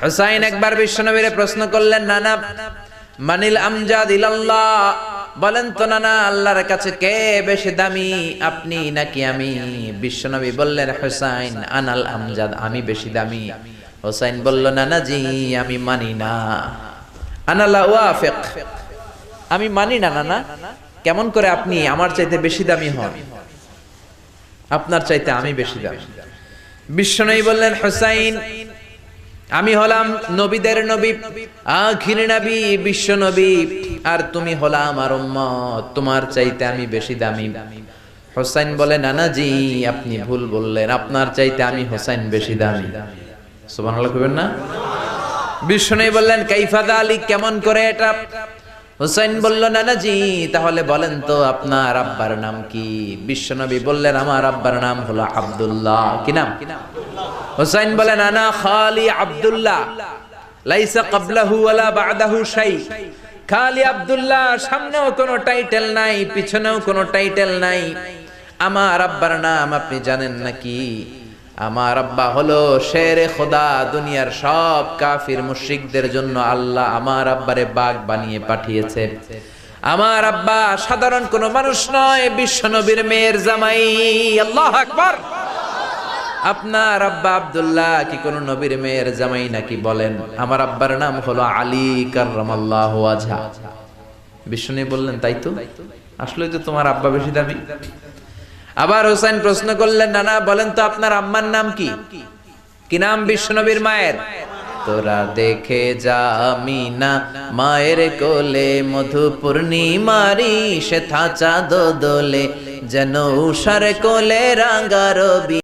হুসাইন একবার বিশ্বনবীরে প্রশ্ন করলেন, নানা মানিল আমজাদ ইলাল্লাহ, বলেন তো নানা আল্লাহর কাছে কে বেশি দামি, আপনি নাকি আমি? বিশ্বনবী বললেন, হুসাইন আনাল আমজাদ, আমি বেশি দামি। হুসাইন বলল, নানা জি আমি মানি না, আনা লা ওয়াফিক, আমি মানি না নানা। কেমন করে আপনি আমার চাইতে বেশি দামি হন? আপনার চাইতে আমি বেশি দামি। বিশ্বনবী বললেন, হুসাইন আমি হলাম নবীদের নবী, আখির নবী বিশ্ব নবী, আর তুমি হলা আমার উম্মত, তোমার চাইতে আমি বেশি দামি। হুসাইন বলে, নানা জি আপনি ভুল বললেন, আপনার চাইতে আমি হুসাইন বেশি দামি। সুবহানাল্লাহ কইবেন না? বিশ্বনবী বললেন, কাইফা যালিক, কেমন করে এটা? হুসাইন বলল, নানা জি তাহলে বলেন তো আপনার আব্বার নাম কি? বিশ্বনবী বললেন, আমার আব্বার নাম হলো আব্দুল্লাহ। কি নাম? হুসাইন বলেন, আনা খালি আব্দুল্লাহ, লাইসা ক্বাবলাহু ওয়ালা বা'দাহু শাই। খালি আব্দুল্লাহ, সামনেও কোনো টাইটেল নাই, পিছনেও কোনো টাইটেল নাই। আমার আব্বার নাম আপনি জানেন নাকি? আমার আব্বা হলো শেরে খোদা, দুনিয়ার সব কাফির মুশরিকদের জন্য আল্লাহ আমার আব্বারে বাগ বানিয়ে পাঠিয়েছে। আমার আব্বা সাধারণ কোনো মানুষ নয়, বিশ্ব নবীর মেয়ের জামাই। আল্লাহু আকবার। আপনার আব্বা আব্দুল্লাহ কি কোন নবীর মেয়ের জামাই নাকি? বলেন, আমার আব্বার নাম হলো আলী কাররামাল্লাহু ওয়াজহা। বিষ্ণু বললেন, তাই তো, আসলে তো তোমার আব্বা বেশি দামি। আবার হুসাইন প্রশ্ন করলেন, নানা বলেন তো আপনার আম্মার নাম কি? কি নাম বিশ্বনবীর মায়ের? তোরা দেখে যা আমিনা মায়ের কোলে, মধু পূর্ণিমারি সে থাচা দোদলে, যেন উষার কোলে রাঙা রবি।